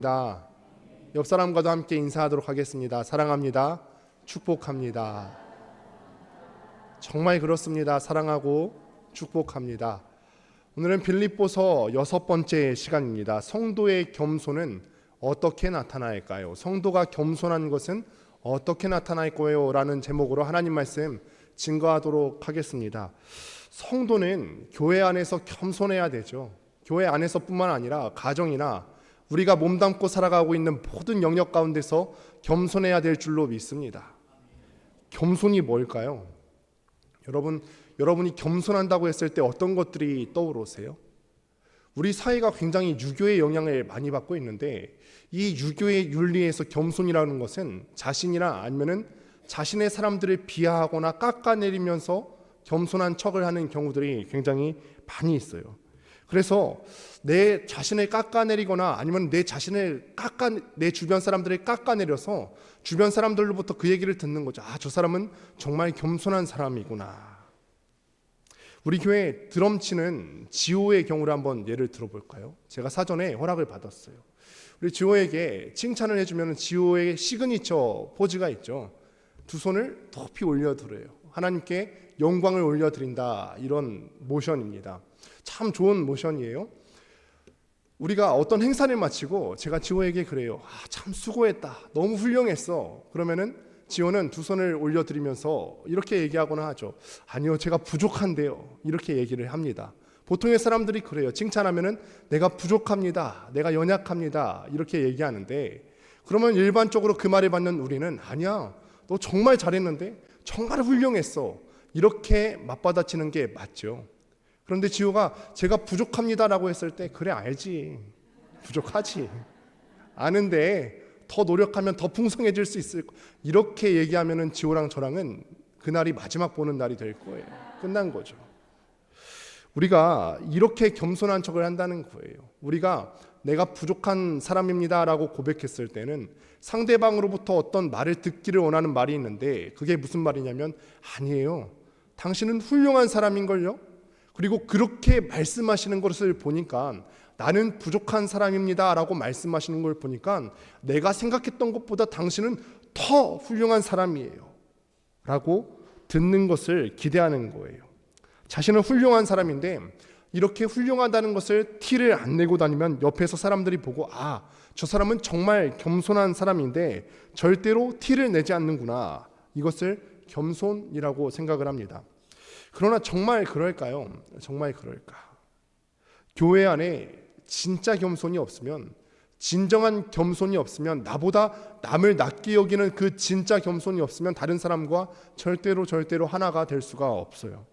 옆 사람과도 함께 인사하도록 하겠습니다. 사랑합니다. 축복합니다. 정말 그렇습니다. 사랑하고 축복합니다. 오늘은 빌립보서 6번째 시간입니다. 성도의 겸손은 어떻게 나타날까요? 성도가 겸손한 것은 어떻게 나타날 거예요? 라는 제목으로 하나님 말씀 증거하도록 하겠습니다. 성도는 교회 안에서 겸손해야 되죠. 교회 안에서뿐만 아니라 가정이나 우리가 몸담고 살아가고 있는 모든 영역 가운데서 겸손해야 될 줄로 믿습니다. 겸손이 뭘까요? 여러분이 겸손한다고 했을 때 어떤 것들이 떠오르세요? 우리 사회가 굉장히 유교의 영향을 많이 받고 있는데, 이 유교의 윤리에서 겸손이라는 것은 자신이나 아니면은 자신의 사람들을 비하하거나 깎아내리면서 겸손한 척을 하는 경우들이 굉장히 많이 있어요. 그래서 내 자신을 깎아내리거나 아니면 내 주변 사람들을 깎아내려서 주변 사람들로부터 그 얘기를 듣는 거죠. 저 사람은 정말 겸손한 사람이구나. 우리 교회 드럼 치는 지호의 경우를 한번 예를 들어볼까요? 제가 사전에 허락을 받았어요. 우리 지호에게 칭찬을 해주면 지호의 시그니처 포즈가 있죠. 두 손을 높이 올려드려요. 하나님께 영광을 올려드린다, 이런 모션입니다. 참 좋은 모션이에요. 우리가 어떤 행사를 마치고 제가 지호에게 그래요. 참 수고했다, 너무 훌륭했어. 그러면은 지호는 두 손을 올려드리면서 이렇게 얘기하거나 하죠. 아니요, 제가 부족한데요. 이렇게 얘기를 합니다. 보통의 사람들이 그래요. 칭찬하면은 내가 부족합니다, 내가 연약합니다, 이렇게 얘기하는데, 그러면 일반적으로 그 말을 받는 우리는 아니야, 너 정말 잘했는데, 정말 훌륭했어, 이렇게 맞받아치는 게 맞죠. 그런데 지호가 제가 부족합니다라고 했을 때, 그래 알지, 부족하지, 아는데 더 노력하면 더 풍성해질 수 있을 거, 이렇게 얘기하면은 지호랑 저랑은 그날이 마지막 보는 날이 될 거예요. 끝난 거죠. 우리가 이렇게 겸손한 척을 한다는 거예요. 우리가 내가 부족한 사람입니다라고 고백했을 때는 상대방으로부터 어떤 말을 듣기를 원하는 말이 있는데, 그게 무슨 말이냐면, 아니에요, 당신은 훌륭한 사람인걸요. 그리고 그렇게 말씀하시는 것을 보니까, 나는 부족한 사람입니다 라고 말씀하시는 걸 보니까 내가 생각했던 것보다 당신은 더 훌륭한 사람이에요 라고 듣는 것을 기대하는 거예요. 자신은 훌륭한 사람인데 이렇게 훌륭하다는 것을 티를 안 내고 다니면 옆에서 사람들이 보고, 저 사람은 정말 겸손한 사람인데 절대로 티를 내지 않는구나, 이것을 겸손이라고 생각을 합니다. 그러나 정말 그럴까요? 정말 그럴까? 교회 안에 진짜 겸손이 없으면, 진정한 겸손이 없으면, 나보다 남을 낮게 여기는 그 진짜 겸손이 없으면 다른 사람과 절대로 하나가 될 수가 없어요.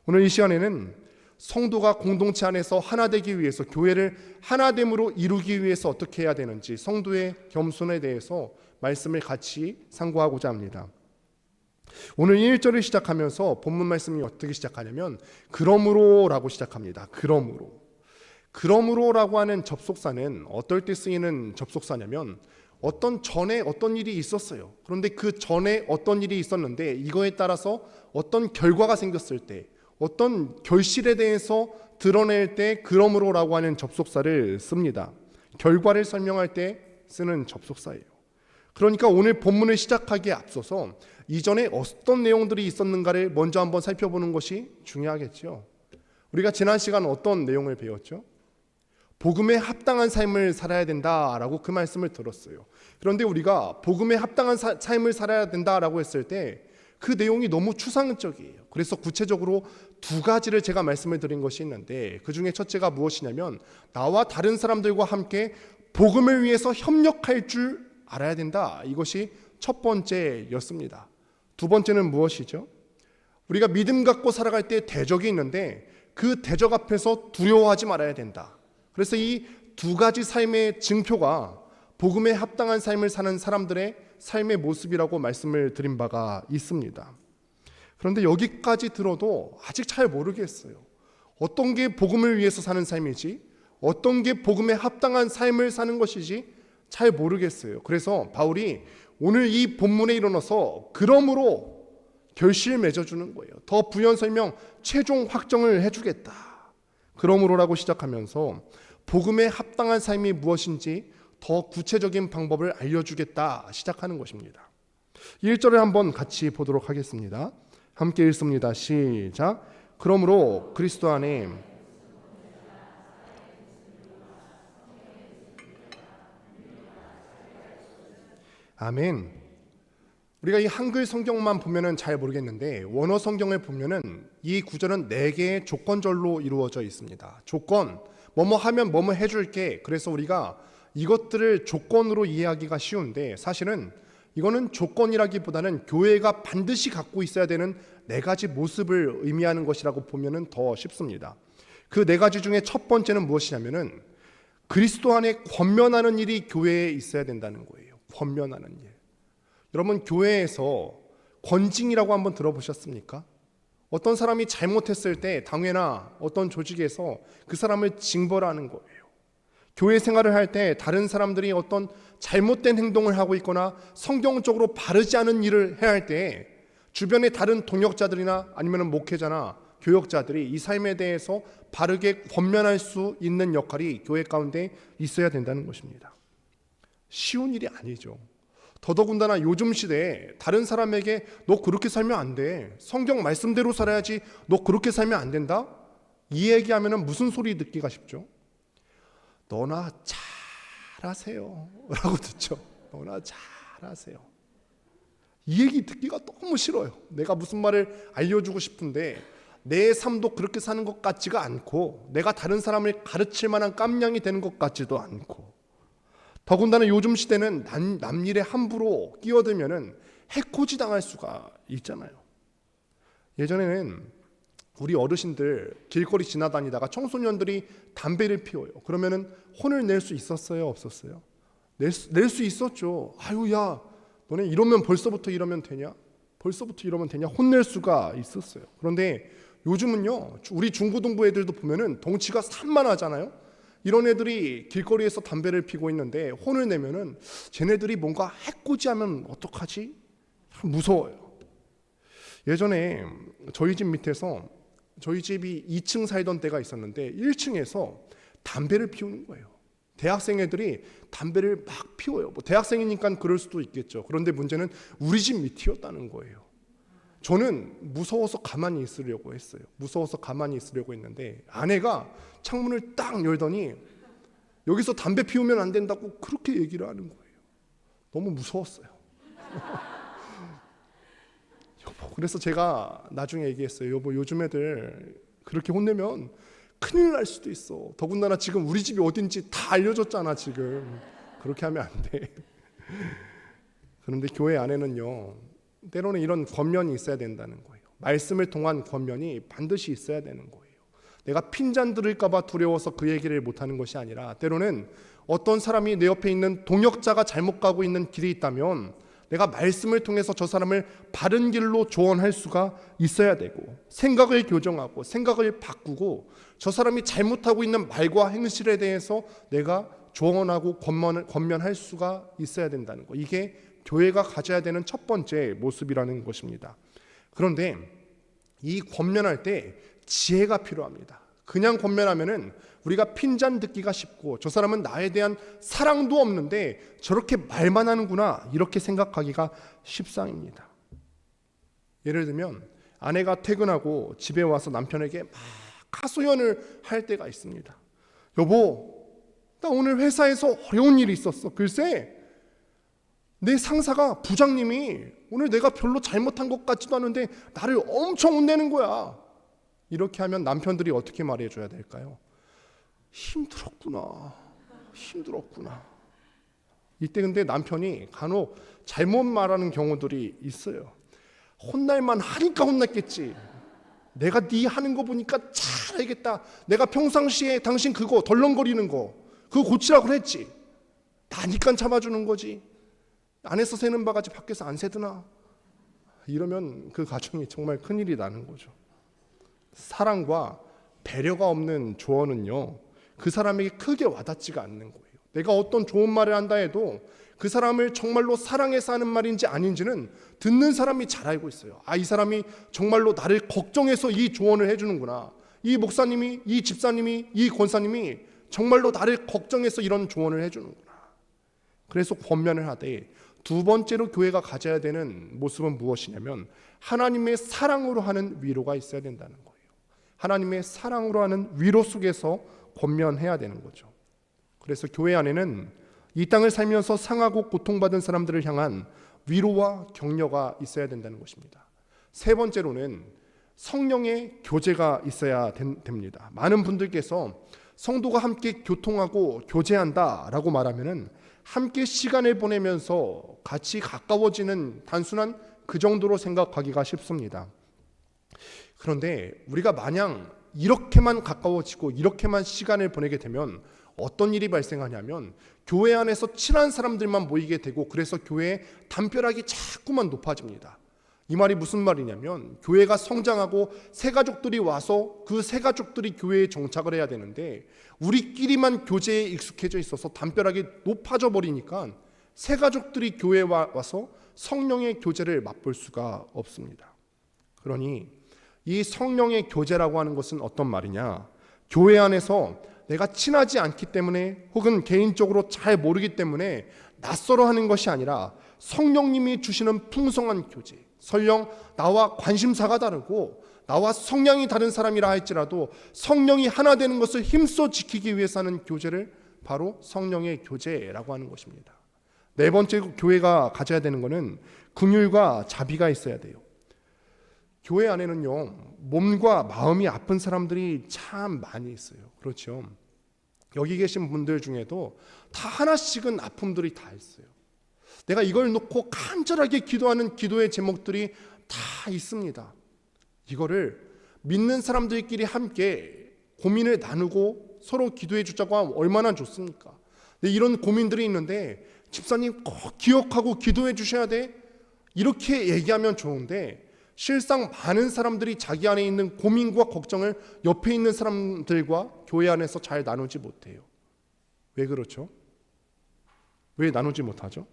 오늘 이 시간에는 성도가 공동체 안에서 하나 되기 위해서, 교회를 하나됨으로 이루기 위해서 어떻게 해야 되는지, 성도의 겸손에 대해서 말씀을 같이 상고하고자 합니다. 오늘 1절을 시작하면서 본문 말씀이 어떻게 시작하냐면 그러므로라고 시작합니다. 그러므로라고 하는 접속사는 어떨 때 쓰이는 접속사냐면, 전에 어떤 일이 있었어요. 그런데 그 전에 어떤 일이 있었는데 이거에 따라서 어떤 결과가 생겼을 때, 어떤 결실에 대해서 드러낼 때 그러므로라고 하는 접속사를 씁니다. 결과를 설명할 때 쓰는 접속사예요. 그러니까 오늘 본문을 시작하기에 앞서서 이전에 어떤 내용들이 있었는가를 먼저 한번 살펴보는 것이 중요하겠죠. 우리가 지난 시간 어떤 내용을 배웠죠? 복음에 합당한 삶을 살아야 된다라고 그 말씀을 들었어요. 그런데 우리가 복음에 합당한 삶을 살아야 된다라고 했을 때 그 내용이 너무 추상적이에요. 그래서 구체적으로 두 가지를 제가 말씀을 드린 것이 있는데, 그 중에 첫째가 무엇이냐면, 나와 다른 사람들과 함께 복음을 위해서 협력할 줄 알아야 된다, 이것이 첫 번째였습니다. 두 번째는 무엇이죠? 우리가 믿음 갖고 살아갈 때 대적이 있는데 그 대적 앞에서 두려워하지 말아야 된다. 그래서 이 두 가지 삶의 증표가 복음에 합당한 삶을 사는 사람들의 삶의 모습이라고 말씀을 드린 바가 있습니다. 그런데 여기까지 들어도 아직 잘 모르겠어요. 어떤 게 복음을 위해서 사는 삶이지, 어떤 게 복음에 합당한 삶을 사는 것이지 잘 모르겠어요. 그래서 바울이 오늘 이 본문에 일어나서 그러므로 결실 맺어주는 거예요. 더 부연 설명, 최종 확정을 해주겠다. 그러므로라고 시작하면서 복음에 합당한 삶이 무엇인지 더 구체적인 방법을 알려주겠다 시작하는 것입니다. 1절을 한번 같이 보도록 하겠습니다. 함께 읽습니다. 시작. 그러므로 그리스도 안에 아멘. 우리가 이 한글 성경만 보면은 잘 모르겠는데 원어 성경을 보면은 이 구절은 4개의 조건절로 이루어져 있습니다. 조건, 뭐뭐 하면 뭐뭐 해줄게. 그래서 우리가 이것들을 조건으로 이해하기가 쉬운데 사실은 이거는 조건이라기보다는 교회가 반드시 갖고 있어야 되는 4가지 모습을 의미하는 것이라고 보면은 더 쉽습니다. 그 4가지 중에 첫 번째는 무엇이냐면은 그리스도 안에 권면하는 일이 교회에 있어야 된다는 거예요. 권면하는 일. 여러분 교회에서 권징이라고 한번 들어보셨습니까? 어떤 사람이 잘못했을 때 당회나 어떤 조직에서 그 사람을 징벌하는 거예요. 교회 생활을 할 때 다른 사람들이 어떤 잘못된 행동을 하고 있거나 성경적으로 바르지 않은 일을 해야 할 때 주변의 다른 동역자들이나 아니면 목회자나 교역자들이 이 삶에 대해서 바르게 권면할 수 있는 역할이 교회 가운데 있어야 된다는 것입니다. 쉬운 일이 아니죠. 더더군다나 요즘 시대에 다른 사람에게 너 그렇게 살면 안 돼. 성경 말씀대로 살아야지. 너 그렇게 살면 안 된다. 이 얘기하면 무슨 소리 듣기가 쉽죠? 너나 잘하세요 라고 듣죠. 너나 잘하세요. 이 얘기 듣기가 너무 싫어요. 내가 무슨 말을 알려주고 싶은데 내 삶도 그렇게 사는 것 같지가 않고 내가 다른 사람을 가르칠 만한 깜냥이 되는 것 같지도 않고 더군다나 요즘 시대는 남 일에 함부로 끼어들면은 해코지 당할 수가 있잖아요. 예전에는 우리 어르신들 길거리 지나다니다가 청소년들이 담배를 피워요. 그러면은 혼을 낼 수 있었어요? 없었어요? 낼 수 있었죠. 아유 야 너네 이러면 벌써부터 이러면 되냐? 벌써부터 이러면 되냐? 혼낼 수가 있었어요. 그런데 요즘은요 우리 중고등부 애들도 보면은 덩치가 산만하잖아요. 이런 애들이 길거리에서 담배를 피고 있는데 혼을 내면은 쟤네들이 뭔가 해코지하면 어떡하지? 무서워요. 예전에 저희 집 밑에서 저희 집이 2층 살던 때가 있었는데 1층에서 담배를 피우는 거예요. 대학생 애들이 담배를 막 피워요. 뭐 대학생이니까 그럴 수도 있겠죠. 그런데 문제는 우리 집 밑이었다는 거예요. 저는 무서워서 가만히 있으려고 했어요. 무서워서 가만히 있으려고 했는데 아내가 창문을 딱 열더니 여기서 담배 피우면 안 된다고 그렇게 얘기를 하는 거예요. 너무 무서웠어요. 여보, 그래서 제가 나중에 얘기했어요. 여보, 요즘 애들 그렇게 혼내면 큰일 날 수도 있어. 더군다나 지금 우리 집이 어딘지 다 알려줬잖아 지금. 그렇게 하면 안 돼. 그런데 교회 안에는요 때로는 이런 권면이 있어야 된다는 거예요. 말씀을 통한 권면이 반드시 있어야 되는 거예요. 내가 핀잔 들을까 봐 두려워서 그 얘기를 못하는 것이 아니라 때로는 어떤 사람이 내 옆에 있는 동역자가 잘못 가고 있는 길이 있다면 내가 말씀을 통해서 저 사람을 바른 길로 조언할 수가 있어야 되고 생각을 교정하고 생각을 바꾸고 저 사람이 잘못하고 있는 말과 행실에 대해서 내가 조언하고 권면할 수가 있어야 된다는 거. 이게 교회가 가져야 되는 첫 번째 모습이라는 것입니다. 그런데 이 권면할 때 지혜가 필요합니다. 그냥 권면하면은 우리가 핀잔 듣기가 쉽고 저 사람은 나에 대한 사랑도 없는데 저렇게 말만 하는구나 이렇게 생각하기가 십상입니다. 예를 들면 아내가 퇴근하고 집에 와서 남편에게 막 하소연을 할 때가 있습니다. 여보, 나 오늘 회사에서 어려운 일이 있었어. 글쎄 내 상사가 부장님이 오늘 내가 별로 잘못한 것 같지도 않은데 나를 엄청 혼내는 거야. 이렇게 하면 남편들이 어떻게 말해줘야 될까요? 힘들었구나. 이때 근데 남편이 간혹 잘못 말하는 경우들이 있어요. 혼날만 하니까 혼났겠지. 내가 네 하는 거 보니까 잘 알겠다. 내가 평상시에 당신 그거 덜렁거리는 거 그거 고치라고 그랬지. 나니까 참아주는 거지. 안에서 새는 바가지 밖에서 안 새드나. 이러면 그 가정이 정말 큰일이 나는 거죠. 사랑과 배려가 없는 조언은요 그 사람에게 크게 와닿지가 않는 거예요. 내가 어떤 좋은 말을 한다 해도 그 사람을 정말로 사랑해서 하는 말인지 아닌지는 듣는 사람이 잘 알고 있어요. 아, 이 사람이 정말로 나를 걱정해서 이 조언을 해주는구나. 이 목사님이, 이 집사님이, 이 권사님이 정말로 나를 걱정해서 이런 조언을 해주는구나. 그래서 권면을 하되, 두 번째로 교회가 가져야 되는 모습은 무엇이냐면 하나님의 사랑으로 하는 위로가 있어야 된다는 거예요. 하나님의 사랑으로 하는 위로 속에서 권면해야 되는 거죠. 그래서 교회 안에는 이 땅을 살면서 상하고 고통받은 사람들을 향한 위로와 격려가 있어야 된다는 것입니다. 세 번째로는 성령의 교제가 있어야 됩니다. 많은 분들께서 성도가 함께 교통하고 교제한다라고 말하면은 함께 시간을 보내면서 같이 가까워지는 단순한 그 정도로 생각하기가 쉽습니다. 그런데 우리가 마냥 이렇게만 가까워지고 이렇게만 시간을 보내게 되면 어떤 일이 발생하냐면 교회 안에서 친한 사람들만 모이게 되고, 그래서 교회의 담벼락이 자꾸만 높아집니다. 이 말이 무슨 말이냐면 교회가 성장하고 새 가족들이 와서 그 새 가족들이 교회에 정착을 해야 되는데 우리끼리만 교제에 익숙해져 있어서 담벼락이 높아져 버리니까 새 가족들이 교회에 와서 성령의 교제를 맛볼 수가 없습니다. 그러니 이 성령의 교제라고 하는 것은 어떤 말이냐? 교회 안에서 내가 친하지 않기 때문에 혹은 개인적으로 잘 모르기 때문에 낯설어 하는 것이 아니라 성령님이 주시는 풍성한 교제, 설령 나와 관심사가 다르고 나와 성향이 다른 사람이라 할지라도 성령이 하나 되는 것을 힘써 지키기 위해서 하는 교제를 바로 성령의 교제라고 하는 것입니다. 네 번째 교회가 가져야 되는 것은 긍휼과 자비가 있어야 돼요. 교회 안에는요, 몸과 마음이 아픈 사람들이 참 많이 있어요. 그렇죠? 여기 계신 분들 중에도 다 하나씩은 아픔들이 다 있어요. 내가 이걸 놓고 간절하게 기도하는 기도의 제목들이 다 있습니다. 이거를 믿는 사람들끼리 함께 고민을 나누고 서로 기도해 주자고 하면 얼마나 좋습니까? 근데 이런 고민들이 있는데 집사님 꼭 기억하고 기도해 주셔야 돼, 이렇게 얘기하면 좋은데 실상 많은 사람들이 자기 안에 있는 고민과 걱정을 옆에 있는 사람들과 교회 안에서 잘 나누지 못해요. 왜 그렇죠? 왜 나누지 못하죠?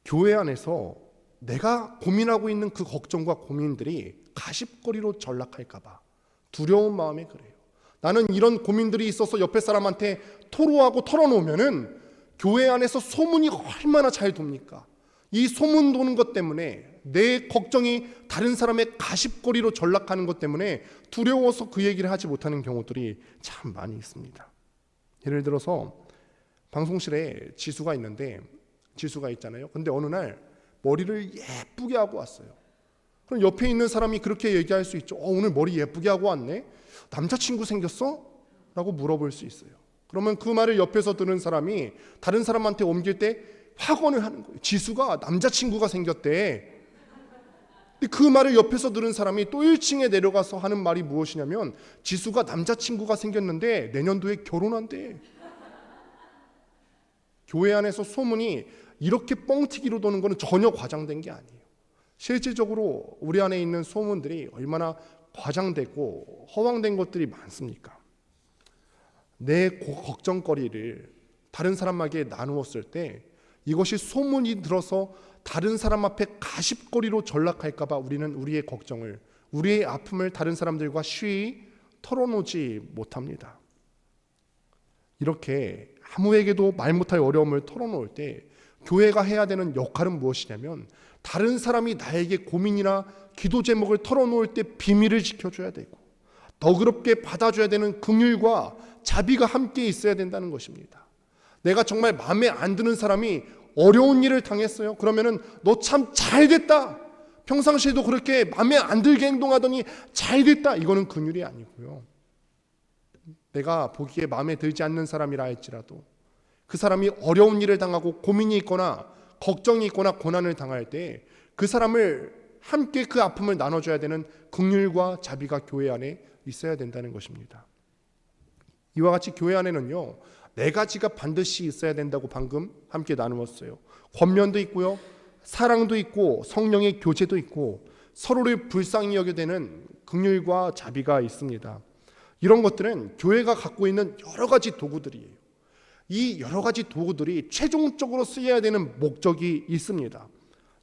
교회 안에서 내가 고민하고 있는 그 걱정과 고민들이 가십거리로 전락할까 봐 두려운 마음에 그래요. 나는 이런 고민들이 있어서 옆에 사람한테 토로하고 털어놓으면은 교회 안에서 소문이 얼마나 잘 돕니까? 이 소문 도는 것 때문에 내 걱정이 다른 사람의 가십거리로 전락하는 것 때문에 두려워서 그 얘기를 하지 못하는 경우들이 참 많이 있습니다. 예를 들어서 방송실에 지수가 있는데, 지수가 있잖아요. 근데 어느 날 머리를 예쁘게 하고 왔어요. 그럼 옆에 있는 사람이 그렇게 얘기할 수 있죠. 오늘 머리 예쁘게 하고 왔네? 남자친구 생겼어? 라고 물어볼 수 있어요. 그러면 그 말을 옆에서 들은 사람이 다른 사람한테 옮길 때 확언을 하는 거예요. 지수가 남자친구가 생겼대. 그 말을 옆에서 들은 사람이 또 1층에 내려가서 하는 말이 무엇이냐면 지수가 남자친구가 생겼는데 내년도에 결혼한대. 교회 안에서 소문이 이렇게 뻥튀기로 도는 것은 전혀 과장된 게 아니에요. 실질적으로 우리 안에 있는 소문들이 얼마나 과장되고 허황된 것들이 많습니까? 내 걱정거리를 다른 사람에게 나누었을 때 이것이 소문이 들어서 다른 사람 앞에 가십거리로 전락할까 봐 우리는 우리의 걱정을, 우리의 아픔을 다른 사람들과 쉬이 털어놓지 못합니다. 이렇게 아무에게도 말 못할 어려움을 털어놓을 때 교회가 해야 되는 역할은 무엇이냐면 다른 사람이 나에게 고민이나 기도 제목을 털어놓을 때 비밀을 지켜줘야 되고 너그럽게 받아줘야 되는 긍휼과 자비가 함께 있어야 된다는 것입니다. 내가 정말 마음에 안 드는 사람이 어려운 일을 당했어요. 그러면은 너 참 잘됐다. 평상시에도 그렇게 마음에 안 들게 행동하더니 잘됐다. 이거는 긍휼이 아니고요. 내가 보기에 마음에 들지 않는 사람이라 할지라도 그 사람이 어려운 일을 당하고 고민이 있거나 걱정이 있거나 고난을 당할 때 그 사람을 함께 그 아픔을 나눠줘야 되는 긍휼과 자비가 교회 안에 있어야 된다는 것입니다. 이와 같이 교회 안에는요, 네 가지가 반드시 있어야 된다고 방금 함께 나누었어요. 권면도 있고요, 사랑도 있고 성령의 교제도 있고 서로를 불쌍히 여겨 되는 긍휼과 자비가 있습니다. 이런 것들은 교회가 갖고 있는 여러 가지 도구들이에요. 이 여러 가지 도구들이 최종적으로 쓰여야 되는 목적이 있습니다.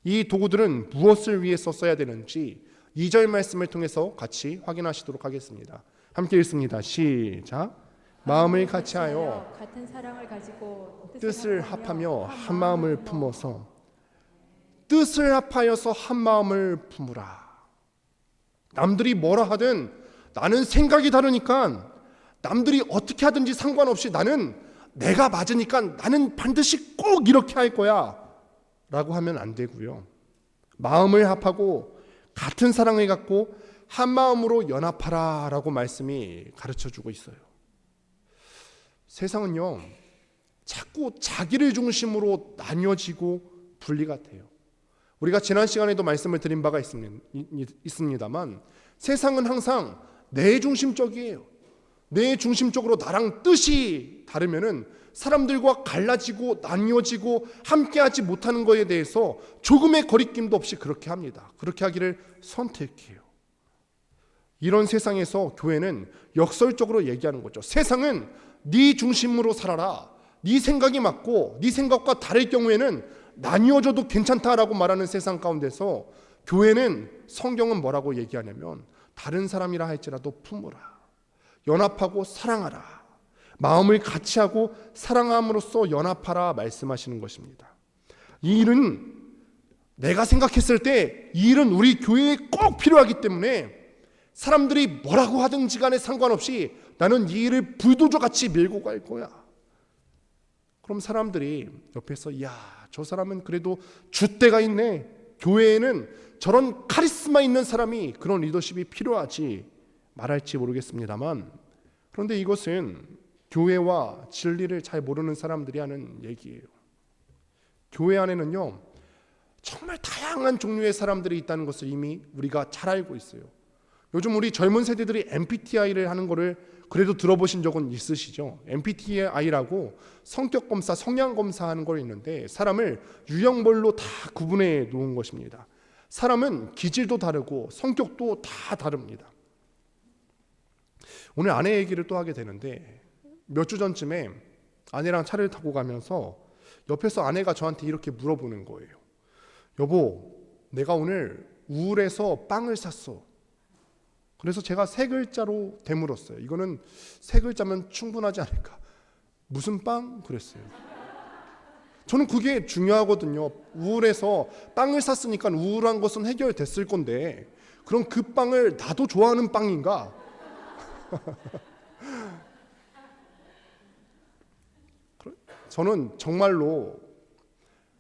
이 도구들은 무엇을 위해서 써야 되는지 2절 말씀을 통해서 같이 확인하시도록 하겠습니다. 함께 읽습니다. 시작. 마음을 같이하여 같은 사랑을 가지고 뜻을 합하며 한 마음을 품어서 뜻을 합하여서 한 마음을 품으라. 남들이 뭐라 하든 나는 생각이 다르니까 남들이 어떻게 하든지 상관없이 나는 내가 맞으니까 나는 반드시 꼭 이렇게 할 거야 라고 하면 안 되고요. 마음을 합하고 같은 사랑을 갖고 한 마음으로 연합하라 라고 말씀이 가르쳐주고 있어요. 세상은요 자꾸 자기를 중심으로 나뉘어지고 분리가 돼요. 우리가 지난 시간에도 말씀을 드린 바가 있습니다만 세상은 항상 내 중심적이에요. 내 중심적으로 나랑 뜻이 다르면은 사람들과 갈라지고 나뉘어지고 함께하지 못하는 것에 대해서 조금의 거리낌도 없이 그렇게 합니다. 그렇게 하기를 선택해요. 이런 세상에서 교회는 역설적으로 얘기하는 거죠. 세상은 네 중심으로 살아라. 네 생각이 맞고 네 생각과 다를 경우에는 나뉘어져도 괜찮다라고 말하는 세상 가운데서 교회는 성경은 뭐라고 얘기하냐면 다른 사람이라 할지라도 품으라. 연합하고 사랑하라. 마음을 같이하고 사랑함으로써 연합하라 말씀하시는 것입니다. 이 일은 내가 생각했을 때 이 일은 우리 교회에 꼭 필요하기 때문에 사람들이 뭐라고 하든지 간에 상관없이 나는 이 일을 불도저같이 밀고 갈 거야. 그럼 사람들이 옆에서 야, 저 사람은 그래도 줏대가 있네. 교회에는 저런 카리스마 있는 사람이 그런 리더십이 필요하지 말할지 모르겠습니다만 그런데 이것은 교회와 진리를 잘 모르는 사람들이 하는 얘기예요. 교회 안에는요 정말 다양한 종류의 사람들이 있다는 것을 이미 우리가 잘 알고 있어요. 요즘 우리 젊은 세대들이 MBTI를 하는 거를 그래도 들어보신 적은 있으시죠? MBTI라고 성격 검사, 성향 검사하는 거 있는데 사람을 유형별로 다 구분해 놓은 것입니다. 사람은 기질도 다르고 성격도 다 다릅니다. 오늘 아내 얘기를 또 하게 되는데 몇 주 전쯤에 아내랑 차를 타고 가면서 옆에서 아내가 저한테 이렇게 물어보는 거예요. 여보, 내가 오늘 우울해서 빵을 샀어. 그래서 제가 세 글자로 되물었어요. 이거는 세 글자면 충분하지 않을까? 무슨 빵? 그랬어요. 저는 그게 중요하거든요. 우울해서 빵을 샀으니까 우울한 것은 해결됐을 건데 그럼 그 빵을 나도 좋아하는 빵인가? 저는 정말로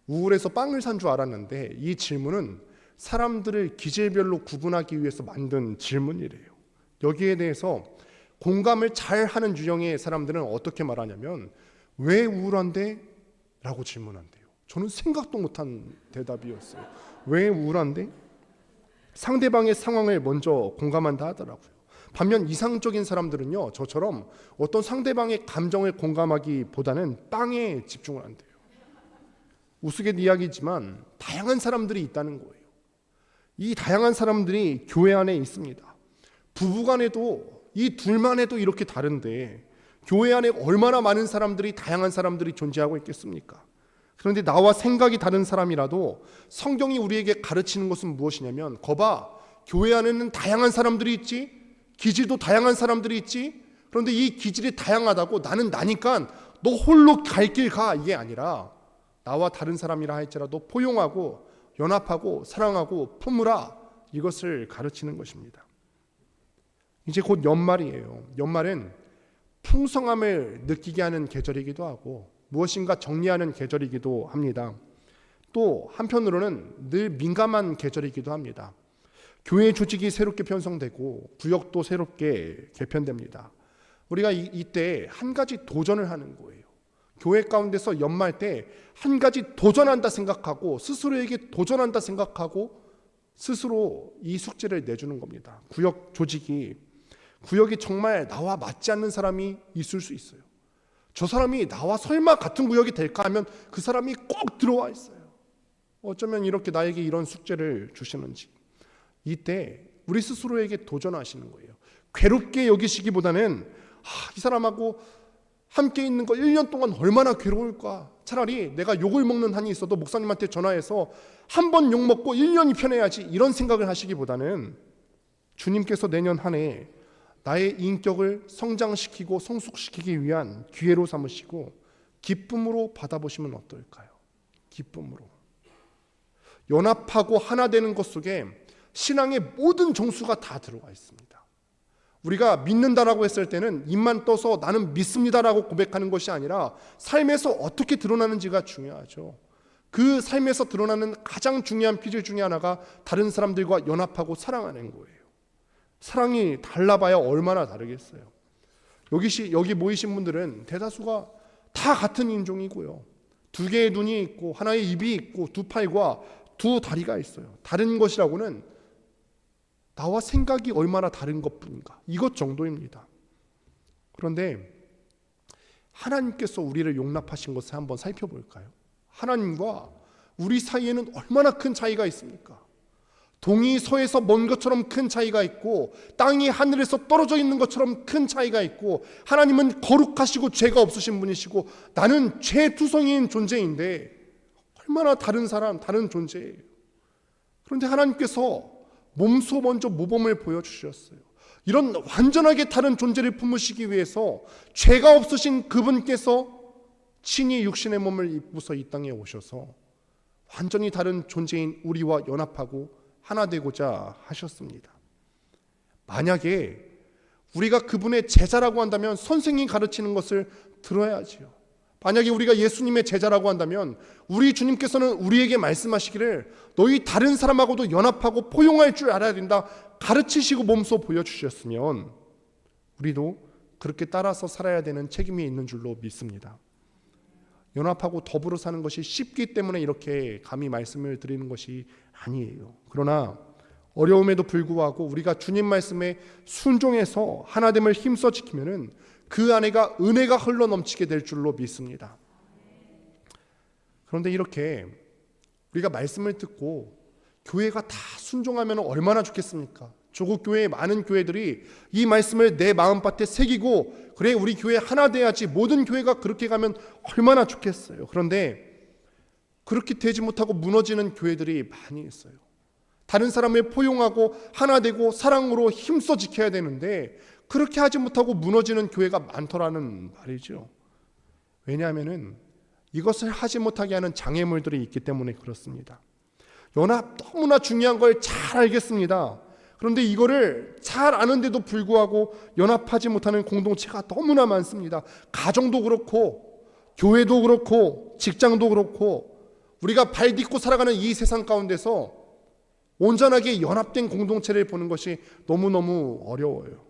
우울해서 빵을 산 줄 알았는데 이 질문은 사람들을 기질별로 구분하기 위해서 만든 질문이래요. 여기에 대해서 공감을 잘 하는 유형의 사람들은 어떻게 말하냐면 왜 우울한데? 라고 질문한대요. 저는 생각도 못한 대답이었어요. 왜 우울한데? 상대방의 상황을 먼저 공감한다 하더라고요. 반면 이상적인 사람들은요 저처럼 어떤 상대방의 감정을 공감하기보다는 빵에 집중을 한대요. 우스갯 이야기지만 다양한 사람들이 있다는 거예요. 이 다양한 사람들이 교회 안에 있습니다. 부부간에도 이 둘만 해도 이렇게 다른데 교회 안에 얼마나 많은 사람들이 다양한 사람들이 존재하고 있겠습니까? 그런데 나와 생각이 다른 사람이라도 성경이 우리에게 가르치는 것은 무엇이냐면 거봐, 교회 안에는 다양한 사람들이 있지, 기질도 다양한 사람들이 있지. 그런데 이 기질이 다양하다고 나는 나니까 너 홀로 갈 길 가, 이게 아니라 나와 다른 사람이라 할지라도 포용하고 연합하고 사랑하고 품으라, 이것을 가르치는 것입니다. 이제 곧 연말이에요. 연말은 풍성함을 느끼게 하는 계절이기도 하고 무엇인가 정리하는 계절이기도 합니다. 또 한편으로는 늘 민감한 계절이기도 합니다. 교회 조직이 새롭게 편성되고 구역도 새롭게 개편됩니다. 우리가 이때 한 가지 도전을 하는 거예요. 교회 가운데서 연말 때 한 가지 도전한다 생각하고 스스로에게 도전한다 생각하고 스스로 이 숙제를 내주는 겁니다. 구역이 정말 나와 맞지 않는 사람이 있을 수 있어요. 저 사람이 나와 설마 같은 구역이 될까 하면 그 사람이 꼭 들어와 있어요. 어쩌면 이렇게 나에게 이런 숙제를 주시는지. 이때 우리 스스로에게 도전하시는 거예요. 괴롭게 여기시기보다는 이 사람하고 함께 있는 거 1년 동안 얼마나 괴로울까. 차라리 내가 욕을 먹는 한이 있어도 목사님한테 전화해서 한 번 욕 먹고 1년이 편해야지, 이런 생각을 하시기보다는 주님께서 내년 한 해 나의 인격을 성장시키고 성숙시키기 위한 기회로 삼으시고 기쁨으로 받아보시면 어떨까요? 기쁨으로. 연합하고 하나 되는 것 속에 신앙의 모든 정수가 다 들어가 있습니다. 우리가 믿는다라고 했을 때는 입만 떠서 나는 믿습니다라고 고백하는 것이 아니라 삶에서 어떻게 드러나는지가 중요하죠. 그 삶에서 드러나는 가장 중요한 피질 중에 하나가 다른 사람들과 연합하고 사랑하는 거예요. 사랑이 달라봐야 얼마나 다르겠어요. 여기 모이신 분들은 대다수가 다 같은 인종이고요. 두 개의 눈이 있고 하나의 입이 있고 두 팔과 두 다리가 있어요. 다른 것이라고는 나와 생각이 얼마나 다른 것뿐인가, 이것 정도입니다. 그런데 하나님께서 우리를 용납하신 것을 한번 살펴볼까요? 하나님과 우리 사이에는 얼마나 큰 차이가 있습니까? 동이 서에서 먼 것처럼 큰 차이가 있고 땅이 하늘에서 떨어져 있는 것처럼 큰 차이가 있고, 하나님은 거룩하시고 죄가 없으신 분이시고 나는 죄투성이인 존재인데 얼마나 다른 사람, 다른 존재예요. 그런데 하나님께서 몸소 먼저 모범을 보여주셨어요. 이런 완전하게 다른 존재를 품으시기 위해서 죄가 없으신 그분께서 친히 육신의 몸을 입고서 이 땅에 오셔서 완전히 다른 존재인 우리와 연합하고 하나 되고자 하셨습니다. 만약에 우리가 그분의 제자라고 한다면 선생님이 가르치는 것을 들어야지요. 만약에 우리가 예수님의 제자라고 한다면 우리 주님께서는 우리에게 말씀하시기를 너희 다른 사람하고도 연합하고 포용할 줄 알아야 된다 가르치시고 몸소 보여주셨으면 우리도 그렇게 따라서 살아야 되는 책임이 있는 줄로 믿습니다. 연합하고 더불어 사는 것이 쉽기 때문에 이렇게 감히 말씀을 드리는 것이 아니에요. 그러나 어려움에도 불구하고 우리가 주님 말씀에 순종해서 하나됨을 힘써 지키면은 그 안에가 은혜가 흘러 넘치게 될 줄로 믿습니다. 그런데 이렇게 우리가 말씀을 듣고 교회가 다 순종하면 얼마나 좋겠습니까? 조국 교회의 많은 교회들이 이 말씀을 내 마음밭에 새기고 그래 우리 교회 하나 돼야지, 모든 교회가 그렇게 가면 얼마나 좋겠어요. 그런데 그렇게 되지 못하고 무너지는 교회들이 많이 있어요. 다른 사람을 포용하고 하나 되고 사랑으로 힘써 지켜야 되는데 그렇게 하지 못하고 무너지는 교회가 많더라는 말이죠. 왜냐하면 이것을 하지 못하게 하는 장애물들이 있기 때문에 그렇습니다. 연합 너무나 중요한 걸 잘 알겠습니다. 그런데 이거를 잘 아는데도 불구하고 연합하지 못하는 공동체가 너무나 많습니다. 가정도 그렇고 교회도 그렇고 직장도 그렇고 우리가 발 딛고 살아가는 이 세상 가운데서 온전하게 연합된 공동체를 보는 것이 너무너무 어려워요.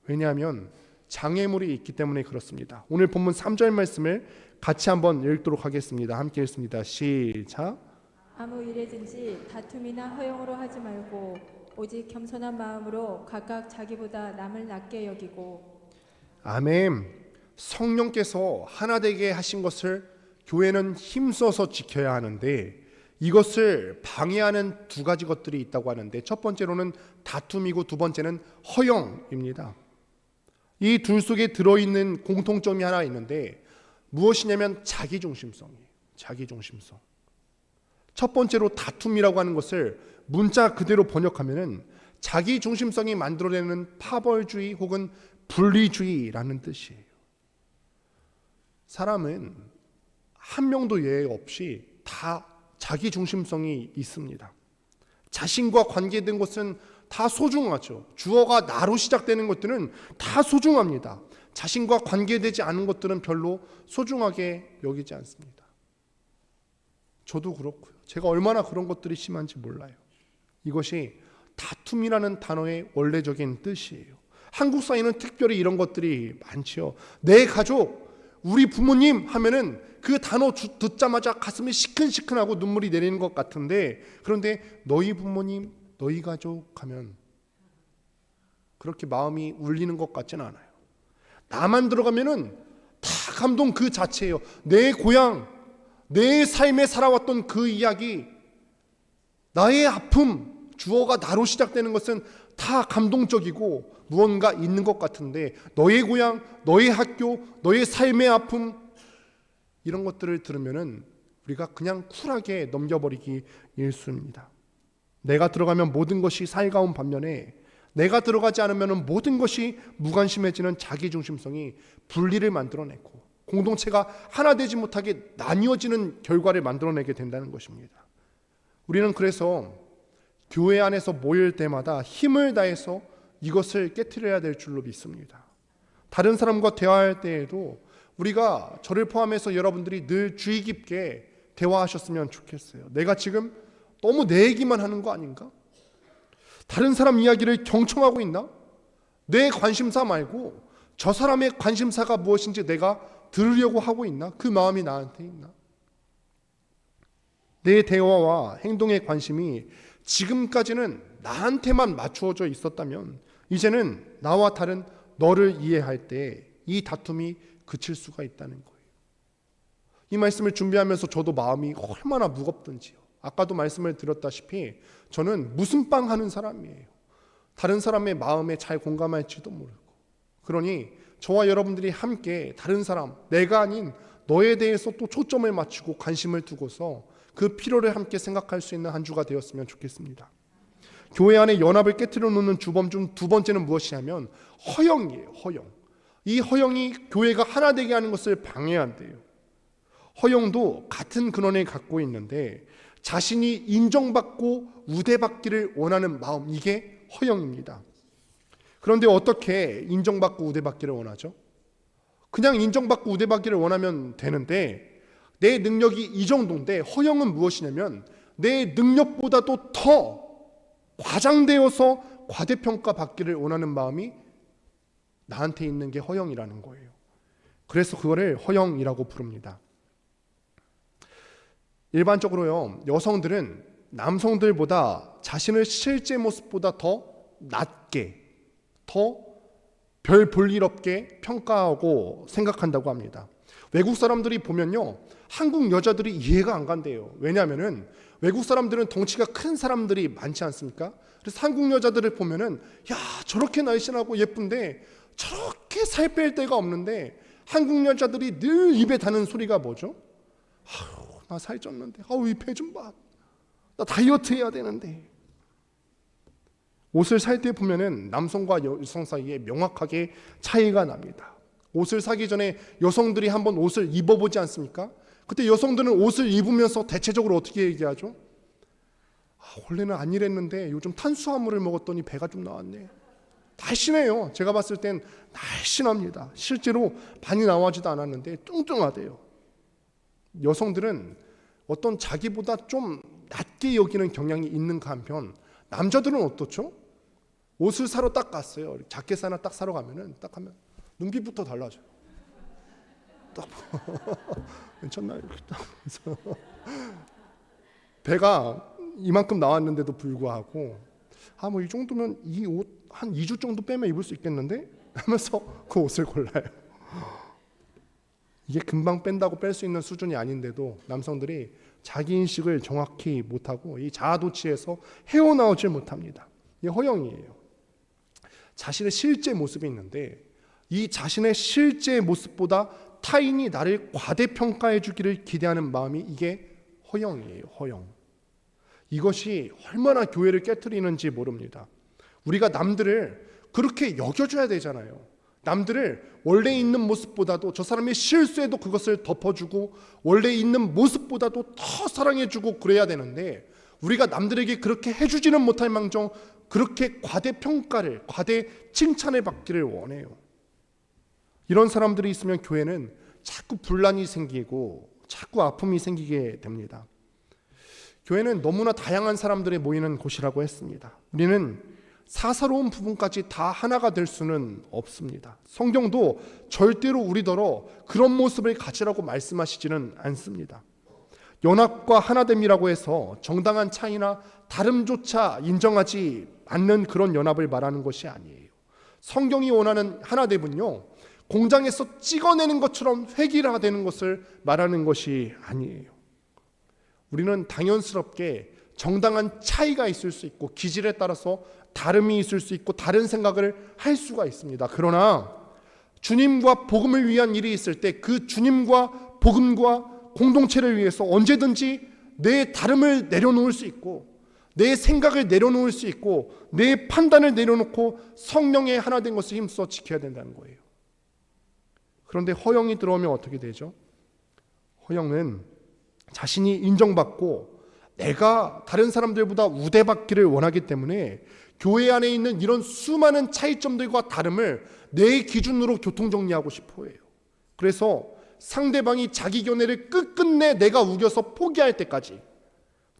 왜냐하면 장애물이 있기 때문에 그렇습니다. 오늘 본문 3절 말씀을 같이 한번 읽도록 하겠습니다. 함께 읽습니다. 시작. 아무 일에든지 다툼이나 허용으로 하지 말고 오직 겸손한 마음으로 각각 자기보다 남을 낮게 여기고. 아멘. 성령께서 하나 되게 하신 것을 교회는 힘써서 지켜야 하는데 이것을 방해하는 두 가지 것들이 있다고 하는데 첫 번째로는 다툼이고 두 번째는 허용입니다. 이 둘 속에 들어있는 공통점이 하나 있는데 무엇이냐면 자기중심성이에요. 자기중심성. 첫 번째로 다툼이라고 하는 것을 문자 그대로 번역하면은 자기중심성이 만들어내는 파벌주의 혹은 분리주의라는 뜻이에요. 사람은 한 명도 예외 없이 다 자기중심성이 있습니다. 자신과 관계된 것은 다 소중하죠. 주어가 나로 시작되는 것들은 다 소중합니다. 자신과 관계되지 않은 것들은 별로 소중하게 여기지 않습니다. 저도 그렇고요. 제가 얼마나 그런 것들이 심한지 몰라요. 이것이 다툼이라는 단어의 원래적인 뜻이에요. 한국 사회는 특별히 이런 것들이 많지요. 내 가족, 우리 부모님 하면은 그 단어 듣자마자 가슴이 시큰시큰하고 눈물이 내리는 것 같은데, 그런데 너희 부모님, 너희 가족 하면 그렇게 마음이 울리는 것 같지는 않아요. 나만 들어가면은 다 감동 그 자체예요. 내 고향, 내 삶에 살아왔던 그 이야기, 나의 아픔, 주어가 나로 시작되는 것은 다 감동적이고 무언가 있는 것 같은데 너의 고향, 너의 학교, 너의 삶의 아픔 이런 것들을 들으면은 우리가 그냥 쿨하게 넘겨버리기 일쑤입니다. 내가 들어가면 모든 것이 살가운 반면에 내가 들어가지 않으면 모든 것이 무관심해지는 자기중심성이 분리를 만들어내고 공동체가 하나 되지 못하게 나뉘어지는 결과를 만들어내게 된다는 것입니다. 우리는 그래서 교회 안에서 모일 때마다 힘을 다해서 이것을 깨트려야 될 줄로 믿습니다. 다른 사람과 대화할 때에도 우리가 저를 포함해서 여러분들이 늘 주의 깊게 대화하셨으면 좋겠어요. 내가 지금 너무 내 얘기만 하는 거 아닌가? 다른 사람 이야기를 경청하고 있나? 내 관심사 말고 저 사람의 관심사가 무엇인지 내가 들으려고 하고 있나? 그 마음이 나한테 있나? 내 대화와 행동의 관심이 지금까지는 나한테만 맞추어져 있었다면 이제는 나와 다른 너를 이해할 때 이 다툼이 그칠 수가 있다는 거예요. 이 말씀을 준비하면서 저도 마음이 얼마나 무겁던지요. 아까도 말씀을 드렸다시피 저는 무슨 빵 하는 사람이에요. 다른 사람의 마음에 잘 공감할지도 모르고. 그러니 저와 여러분들이 함께 다른 사람, 내가 아닌 너에 대해서 또 초점을 맞추고 관심을 두고서 그 필요를 함께 생각할 수 있는 한 주가 되었으면 좋겠습니다. 교회 안에 연합을 깨트려 놓는 주범 중 두 번째는 무엇이냐면 허영이에요. 허영. 이 허영이 교회가 하나 되게 하는 것을 방해한대요. 허영도 같은 근원을 갖고 있는데 자신이 인정받고 우대받기를 원하는 마음, 이게 허영입니다. 그런데 어떻게 인정받고 우대받기를 원하죠? 그냥 인정받고 우대받기를 원하면 되는데 내 능력이 이 정도인데 허영은 무엇이냐면 내 능력보다도 더 과장되어서 과대평가 받기를 원하는 마음이 나한테 있는 게 허영이라는 거예요. 그래서 그거를 허영이라고 부릅니다. 일반적으로요, 여성들은 남성들보다 자신을 실제 모습보다 더 낮게, 더 별 볼 일 없게 평가하고 생각한다고 합니다. 외국 사람들이 보면요, 한국 여자들이 이해가 안 간대요. 왜냐하면은 외국 사람들은 덩치가 큰 사람들이 많지 않습니까? 그래서 한국 여자들을 보면은 야, 저렇게 날씬하고 예쁜데 저렇게 살 뺄 데가 없는데 한국 여자들이 늘 입에 다는 소리가 뭐죠? 아유, 나 살 쪘는데, 아우 이 배 좀 봐. 나 다이어트 해야 되는데. 옷을 살 때 보면은 남성과 여성 사이에 명확하게 차이가 납니다. 옷을 사기 전에 여성들이 한번 옷을 입어보지 않습니까? 그때 여성들은 옷을 입으면서 대체적으로 어떻게 얘기하죠? 아, 원래는 안 이랬는데 요즘 탄수화물을 먹었더니 배가 좀 나왔네. 날씬해요. 제가 봤을 땐 날씬합니다. 실제로 많이 나오지도 않았는데 뚱뚱하대요. 여성들은 어떤 자기보다 좀 낮게 여기는 경향이 있는가 한편 남자들은 어떻죠? 옷을 사러 딱 갔어요. 자켓 하나 딱 사러 가면은 딱 하면 눈빛부터 달라져요. 딱 괜찮나 이렇게 딱 해서 배가 이만큼 나왔는데도 불구하고 아 뭐 이 정도면 이 옷 한 2주 정도 빼면 입을 수 있겠는데? 하면서 그 옷을 골라요. 이게 금방 뺀다고 뺄 수 있는 수준이 아닌데도 남성들이 자기 인식을 정확히 못하고 이 자아도취에서 헤어나오질 못합니다. 이게 허영이에요. 자신의 실제 모습이 있는데 이 자신의 실제 모습보다 타인이 나를 과대평가해 주기를 기대하는 마음이 이게 허영이에요. 허영. 이것이 얼마나 교회를 깨트리는지 모릅니다. 우리가 남들을 그렇게 여겨줘야 되잖아요. 남들을 원래 있는 모습보다도 저 사람의 실수에도 그것을 덮어주고 원래 있는 모습보다도 더 사랑해주고 그래야 되는데 우리가 남들에게 그렇게 해주지는 못할 망정 그렇게 과대평가를, 과대 칭찬을 받기를 원해요. 이런 사람들이 있으면 교회는 자꾸 분란이 생기고 자꾸 아픔이 생기게 됩니다. 교회는 너무나 다양한 사람들이 모이는 곳이라고 했습니다. 우리는 사사로운 부분까지 다 하나가 될 수는 없습니다. 성경도 절대로 우리더러 그런 모습을 가지라고 말씀하시지는 않습니다. 연합과 하나됨이라고 해서 정당한 차이나 다름조차 인정하지 않는 그런 연합을 말하는 것이 아니에요. 성경이 원하는 하나됨은요, 공장에서 찍어내는 것처럼 획일화되는 것을 말하는 것이 아니에요. 우리는 당연스럽게 정당한 차이가 있을 수 있고 기질에 따라서 다름이 있을 수 있고 다른 생각을 할 수가 있습니다. 그러나 주님과 복음을 위한 일이 있을 때 그 주님과 복음과 공동체를 위해서 언제든지 내 다름을 내려놓을 수 있고 내 생각을 내려놓을 수 있고 내 판단을 내려놓고 성령의 하나 된 것을 힘써 지켜야 된다는 거예요. 그런데 허영이 들어오면 어떻게 되죠? 허영은 자신이 인정받고 내가 다른 사람들보다 우대받기를 원하기 때문에 교회 안에 있는 이런 수많은 차이점들과 다름을 내 기준으로 교통정리하고 싶어 해요. 그래서 상대방이 자기 견해를 끝끝내 내가 우겨서 포기할 때까지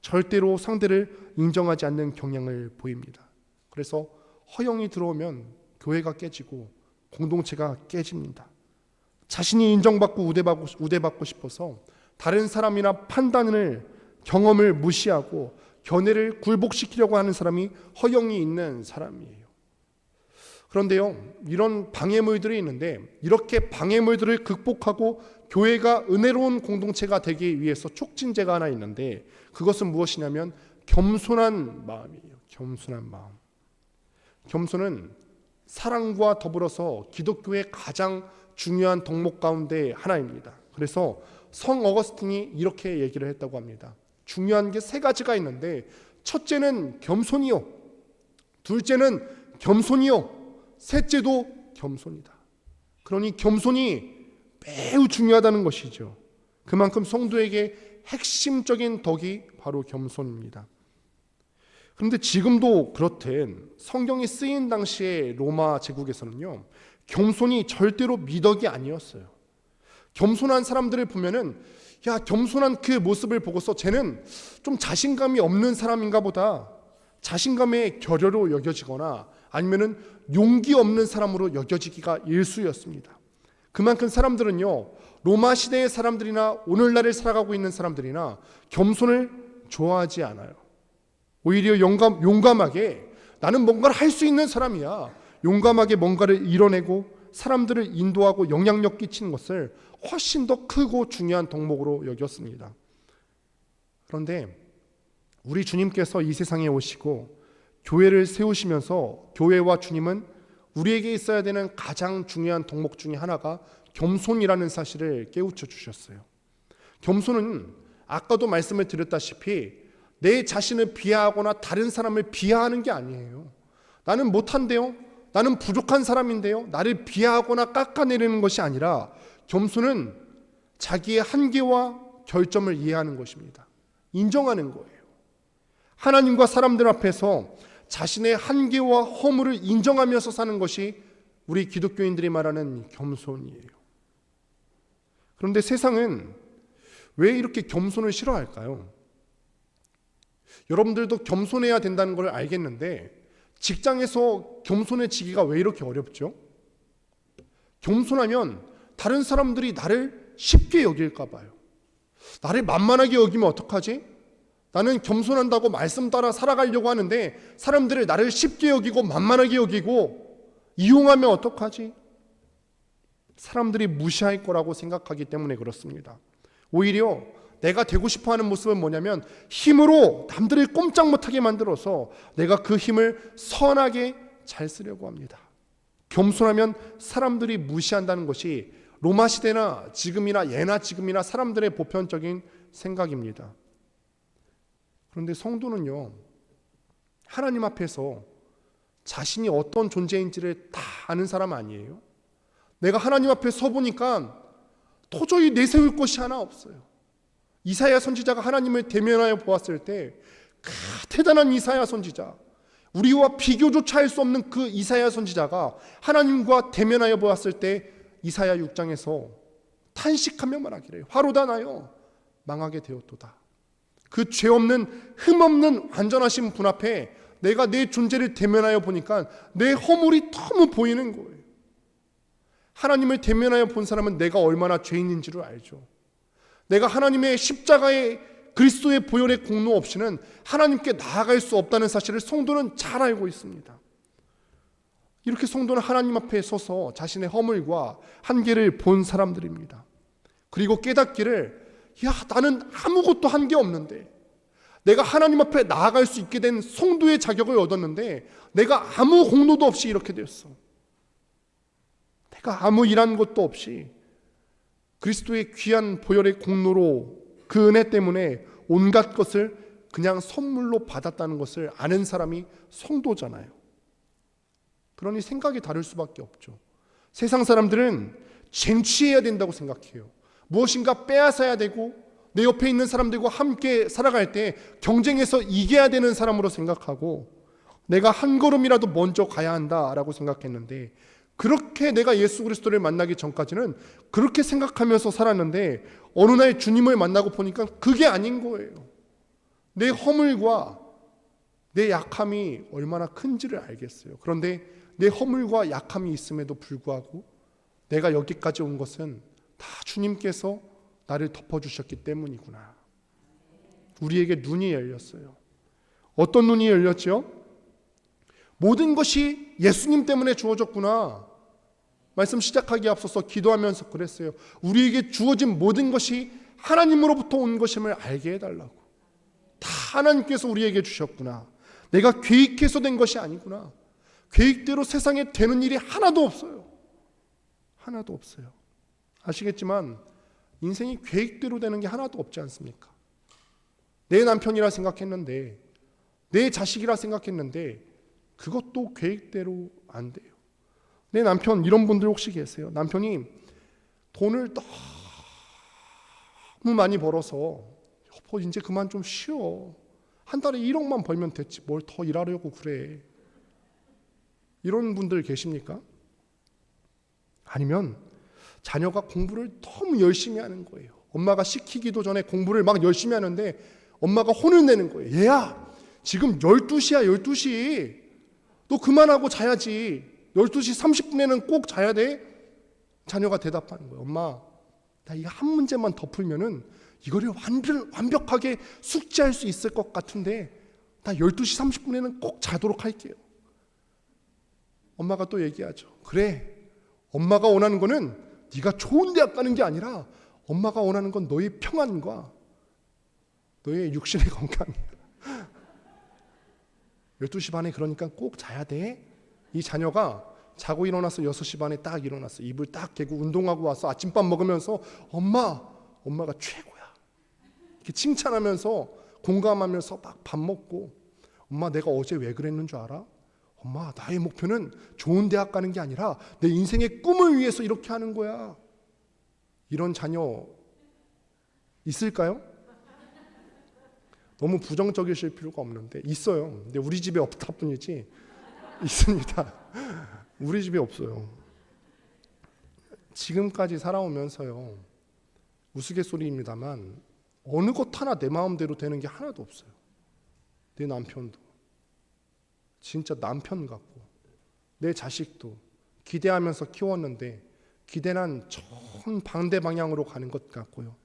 절대로 상대를 인정하지 않는 경향을 보입니다. 그래서 허영이 들어오면 교회가 깨지고 공동체가 깨집니다. 자신이 인정받고 우대받고 싶어서 다른 사람이나 판단을 경험을 무시하고 견해를 굴복시키려고 하는 사람이 허영이 있는 사람이에요. 그런데요, 이런 방해물들이 있는데 이렇게 방해물들을 극복하고 교회가 은혜로운 공동체가 되기 위해서 촉진제가 하나 있는데 그것은 무엇이냐면 겸손한 마음이에요. 겸손한 마음. 겸손은 사랑과 더불어서 기독교의 가장 중요한 덕목 가운데 하나입니다. 그래서 성 어거스틴이 이렇게 얘기를 했다고 합니다. 중요한 게 세 가지가 있는데 첫째는 겸손이요, 둘째는 겸손이요, 셋째도 겸손이다. 그러니 겸손이 매우 중요하다는 것이죠. 그만큼 성도에게 핵심적인 덕이 바로 겸손입니다. 그런데 지금도 그렇든 성경이 쓰인 당시에 로마 제국에서는요, 겸손이 절대로 미덕이 아니었어요. 겸손한 사람들을 보면은 야, 겸손한 그 모습을 보고서 쟤는 좀 자신감이 없는 사람인가 보다, 자신감의 결여로 여겨지거나 아니면은 용기 없는 사람으로 여겨지기가 일쑤였습니다. 그만큼 사람들은요, 로마 시대의 사람들이나 오늘날을 살아가고 있는 사람들이나 겸손을 좋아하지 않아요. 오히려 용감하게 나는 뭔가를 할 수 있는 사람이야, 용감하게 뭔가를 이뤄내고 사람들을 인도하고 영향력 끼치는 것을 훨씬 더 크고 중요한 덕목으로 여겼습니다. 그런데 우리 주님께서 이 세상에 오시고 교회를 세우시면서 교회와 주님은 우리에게 있어야 되는 가장 중요한 덕목 중에 하나가 겸손이라는 사실을 깨우쳐 주셨어요. 겸손은 아까도 말씀을 드렸다시피 내 자신을 비하하거나 다른 사람을 비하하는 게 아니에요. 나는 못한대요, 나는 부족한 사람인데요, 나를 비하하거나 깎아내리는 것이 아니라 겸손은 자기의 한계와 결점을 이해하는 것입니다. 인정하는 거예요. 하나님과 사람들 앞에서 자신의 한계와 허물을 인정하면서 사는 것이 우리 기독교인들이 말하는 겸손이에요. 그런데 세상은 왜 이렇게 겸손을 싫어할까요? 여러분들도 겸손해야 된다는 걸 알겠는데 직장에서 겸손해지기가 왜 이렇게 어렵죠? 겸손하면 다른 사람들이 나를 쉽게 여길까 봐요. 나를 만만하게 여기면 어떡하지? 나는 겸손한다고 말씀 따라 살아가려고 하는데 사람들이 나를 쉽게 여기고 만만하게 여기고 이용하면 어떡하지? 사람들이 무시할 거라고 생각하기 때문에 그렇습니다. 오히려 내가 되고 싶어하는 모습은 뭐냐면 힘으로 남들을 꼼짝 못하게 만들어서 내가 그 힘을 선하게 잘 쓰려고 합니다. 겸손하면 사람들이 무시한다는 것이 로마 시대나 지금이나 예나 지금이나 사람들의 보편적인 생각입니다. 그런데 성도는요, 하나님 앞에서 자신이 어떤 존재인지를 다 아는 사람 아니에요? 내가 하나님 앞에 서보니까 도저히 내세울 것이 하나 없어요. 이사야 선지자가 하나님을 대면하여 보았을 때 그 대단한 이사야 선지자, 우리와 비교조차 할 수 없는 그 이사야 선지자가 하나님과 대면하여 보았을 때 이사야 6장에서 탄식하며 말하기를 화로다 나여 망하게 되었도다. 그 죄 없는 흠 없는 완전하신 분 앞에 내가 내 존재를 대면하여 보니까 내 허물이 너무 보이는 거예요. 하나님을 대면하여 본 사람은 내가 얼마나 죄인인지를 알죠. 내가 하나님의 십자가의 그리스도의 보혈의 공로 없이는 하나님께 나아갈 수 없다는 사실을 성도는 잘 알고 있습니다. 이렇게 성도는 하나님 앞에 서서 자신의 허물과 한계를 본 사람들입니다. 그리고 깨닫기를 나는 아무것도 한 게 없는데, 내가 하나님 앞에 나아갈 수 있게 된 성도의 자격을 얻었는데 내가 아무 공로도 없이 이렇게 됐어. 내가 아무 일한 것도 없이 그리스도의 귀한 보혈의 공로로 그 은혜 때문에 온갖 것을 그냥 선물로 받았다는 것을 아는 사람이 성도잖아요. 그러니 생각이 다를 수밖에 없죠. 세상 사람들은 쟁취해야 된다고 생각해요. 무엇인가 빼앗아야 되고 내 옆에 있는 사람들과 함께 살아갈 때 경쟁해서 이겨야 되는 사람으로 생각하고 내가 한 걸음이라도 먼저 가야 한다라고 생각했는데, 그렇게 내가 예수 그리스도를 만나기 전까지는 그렇게 생각하면서 살았는데 어느 날 주님을 만나고 보니까 그게 아닌 거예요. 내 허물과 내 약함이 얼마나 큰지를 알겠어요. 그런데 내 허물과 약함이 있음에도 불구하고 내가 여기까지 온 것은 다 주님께서 나를 덮어주셨기 때문이구나. 우리에게 눈이 열렸어요. 어떤 눈이 열렸죠? 모든 것이 예수님 때문에 주어졌구나. 말씀 시작하기에 앞서서 기도하면서 그랬어요. 우리에게 주어진 모든 것이 하나님으로부터 온 것임을 알게 해달라고. 다 하나님께서 우리에게 주셨구나. 내가 계획해서 된 것이 아니구나. 계획대로 세상에 되는 일이 하나도 없어요. 하나도 없어요. 아시겠지만 인생이 계획대로 되는 게 하나도 없지 않습니까? 내 남편이라 생각했는데, 내 자식이라 생각했는데 그것도 계획대로 안 돼요. 내 남편, 이런 분들 혹시 계세요? 남편이 돈을 너무 많이 벌어서 여보 이제 그만 좀 쉬어. 한 달에 1억만 벌면 됐지 뭘 더 일하려고 그래. 이런 분들 계십니까? 아니면 자녀가 공부를 너무 열심히 하는 거예요. 엄마가 시키기도 전에 공부를 막 열심히 하는데 엄마가 혼을 내는 거예요. 얘야 지금 12시야 12시. 너 그만하고 자야지. 12시 30분에는 꼭 자야 돼. 자녀가 대답하는 거예요. 엄마 나 이거 한 문제만 더 풀면은 이거를 완벽하게 숙지할 수 있을 것 같은데 나 12시 30분에는 꼭 자도록 할게요. 엄마가 또 얘기하죠. 그래 엄마가 원하는 거는 네가 좋은 대학 가는 게 아니라 엄마가 원하는 건 너의 평안과 너의 육신의 건강이야. 12시 반에 그러니까 꼭 자야 돼. 이 자녀가 자고 일어나서 6시 반에 딱 일어났어. 이불 딱 개고 운동하고 와서 아침밥 먹으면서 엄마가 최고야. 이렇게 칭찬하면서 공감하면서 막 밥 먹고, 엄마 내가 어제 왜 그랬는 줄 알아? 엄마 나의 목표는 좋은 대학 가는 게 아니라 내 인생의 꿈을 위해서 이렇게 하는 거야. 이런 자녀 있을까요? 너무 부정적이실 필요가 없는데 있어요. 근데 우리 집에 없다 뿐이지 있습니다. 우리 집에 없어요. 지금까지 살아오면서요, 우스갯소리입니다만 어느 것 하나 내 마음대로 되는 게 하나도 없어요. 내 남편도 진짜 남편 같고 내 자식도 기대하면서 키웠는데 기대는 전 반대 방향으로 가는 것 같고요.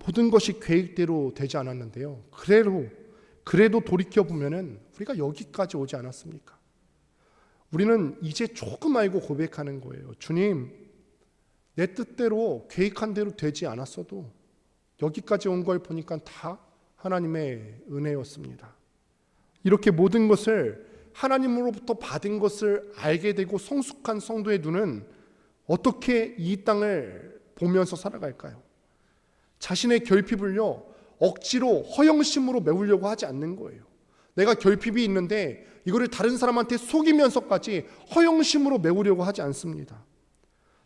모든 것이 계획대로 되지 않았는데요. 그래도 돌이켜보면은 우리가 여기까지 오지 않았습니까? 우리는 이제 조금 알고 고백하는 거예요. 주님, 내 뜻대로 계획한 대로 되지 않았어도 여기까지 온 걸 보니까 다 하나님의 은혜였습니다. 이렇게 모든 것을 하나님으로부터 받은 것을 알게 되고 성숙한 성도의 눈은 어떻게 이 땅을 보면서 살아갈까요? 자신의 결핍을요, 억지로 허영심으로 메우려고 하지 않는 거예요. 내가 결핍이 있는데 이거를 다른 사람한테 속이면서까지 허영심으로 메우려고 하지 않습니다.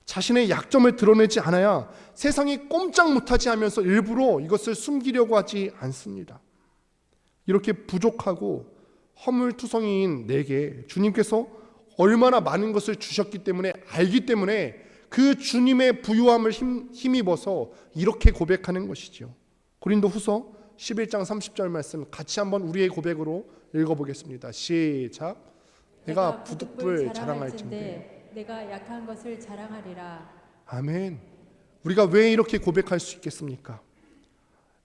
자신의 약점을 드러내지 않아야 세상이 꼼짝 못하지 하면서 일부러 이것을 숨기려고 하지 않습니다. 이렇게 부족하고 허물투성이인 내게 주님께서 얼마나 많은 것을 주셨기 때문에 알기 때문에 그 주님의 부유함을 힘입어서 이렇게 고백하는 것이죠. 고린도후서 11장 30절 말씀 같이 한번 우리의 고백으로 읽어보겠습니다. 시작. 내가 부득불 자랑할진대 내가 약한 것을 자랑하리라. 아멘. 우리가 왜 이렇게 고백할 수 있겠습니까?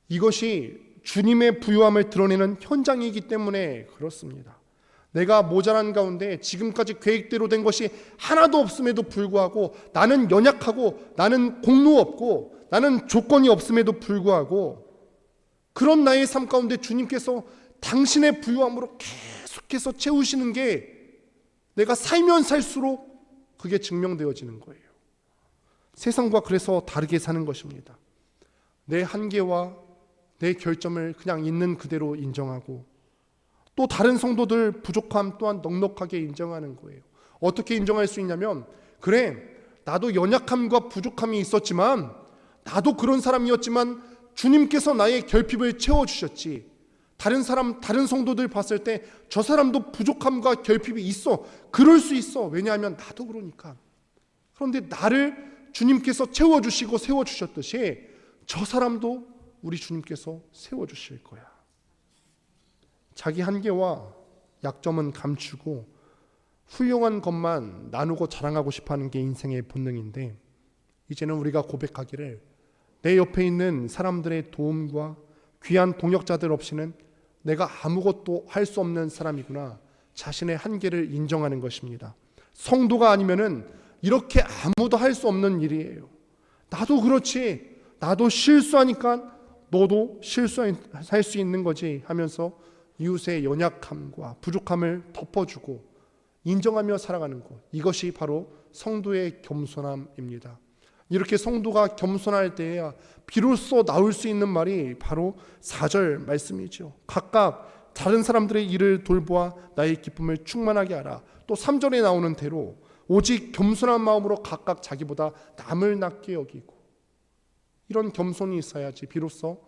이것이 주님의 부유함을 드러내는 현장이기 때문에 그렇습니다. 내가 모자란 가운데 지금까지 계획대로 된 것이 하나도 없음에도 불구하고 나는 연약하고 나는 공로 없고 나는 조건이 없음에도 불구하고 그런 나의 삶 가운데 주님께서 당신의 부유함으로 계속해서 채우시는 게 내가 살면 살수록 그게 증명되어지는 거예요. 세상과 그래서 다르게 사는 것입니다. 내 한계와 내 결점을 그냥 있는 그대로 인정하고, 또 다른 성도들 부족함 또한 넉넉하게 인정하는 거예요. 어떻게 인정할 수 있냐면, 그래, 나도 연약함과 부족함이 있었지만, 나도 그런 사람이었지만 주님께서 나의 결핍을 채워주셨지. 다른 성도들 봤을 때 저 사람도 부족함과 결핍이 있어. 그럴 수 있어. 왜냐하면 나도 그러니까. 그런데 나를 주님께서 채워주시고 세워주셨듯이 저 사람도 우리 주님께서 세워주실 거야. 자기 한계와 약점은 감추고 훌륭한 것만 나누고 자랑하고 싶어하는 게 인생의 본능인데, 이제는 우리가 고백하기를 내 옆에 있는 사람들의 도움과 귀한 동역자들 없이는 내가 아무것도 할 수 없는 사람이구나, 자신의 한계를 인정하는 것입니다. 성도가 아니면은 이렇게 아무도 할 수 없는 일이에요. 나도 그렇지, 나도 실수하니까 너도 실수할 수 있는 거지 하면서 이웃의 연약함과 부족함을 덮어주고 인정하며 살아가는 것, 이것이 바로 성도의 겸손함입니다. 이렇게 성도가 겸손할 때에야 비로소 나올 수 있는 말이 바로 4절 말씀이죠. 각각 다른 사람들의 일을 돌보아 나의 기쁨을 충만하게 하라. 또 3절에 나오는 대로 오직 겸손한 마음으로 각각 자기보다 남을 낮게 여기고, 이런 겸손이 있어야지 비로소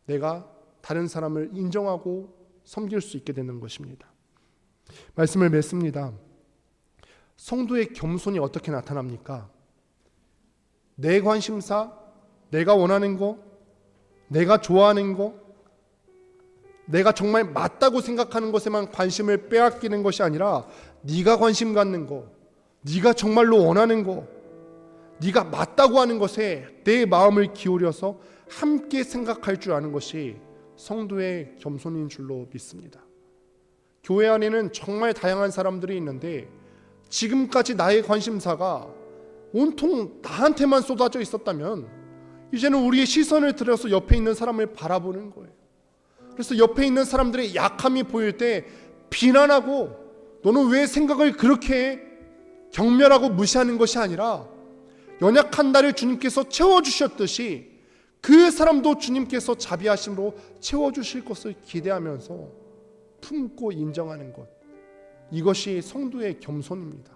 내가 다른 사람을 인정하고 섬길 수 있게 되는 것입니다. 말씀을 맺습니다. 성도의 겸손이 어떻게 나타납니까? 내 관심사, 내가 원하는 거, 내가 좋아하는 거, 내가 정말 맞다고 생각하는 것에만 관심을 빼앗기는 것이 아니라 네가 관심 갖는 거, 네가 정말로 원하는 거, 네가 맞다고 하는 것에 내 마음을 기울여서 함께 생각할 줄 아는 것이 성도의 겸손인 줄로 믿습니다. 교회 안에는 정말 다양한 사람들이 있는데 지금까지 나의 관심사가 온통 나한테만 쏟아져 있었다면 이제는 우리의 시선을 들여서 옆에 있는 사람을 바라보는 거예요. 그래서 옆에 있는 사람들의 약함이 보일 때 비난하고 너는 왜 생각을 그렇게 해? 경멸하고 무시하는 것이 아니라 연약한 나를 주님께서 채워주셨듯이 그 사람도 주님께서 자비하심으로 채워주실 것을 기대하면서 품고 인정하는 것, 이것이 성도의 겸손입니다.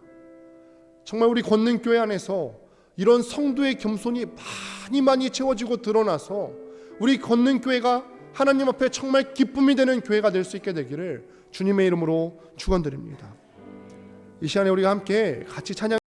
정말 우리 권능교회 안에서 이런 성도의 겸손이 많이 채워지고 드러나서 우리 권능교회가 하나님 앞에 정말 기쁨이 되는 교회가 될 수 있게 되기를 주님의 이름으로 축원드립니다. 이 시간에 우리가 함께 같이 찬양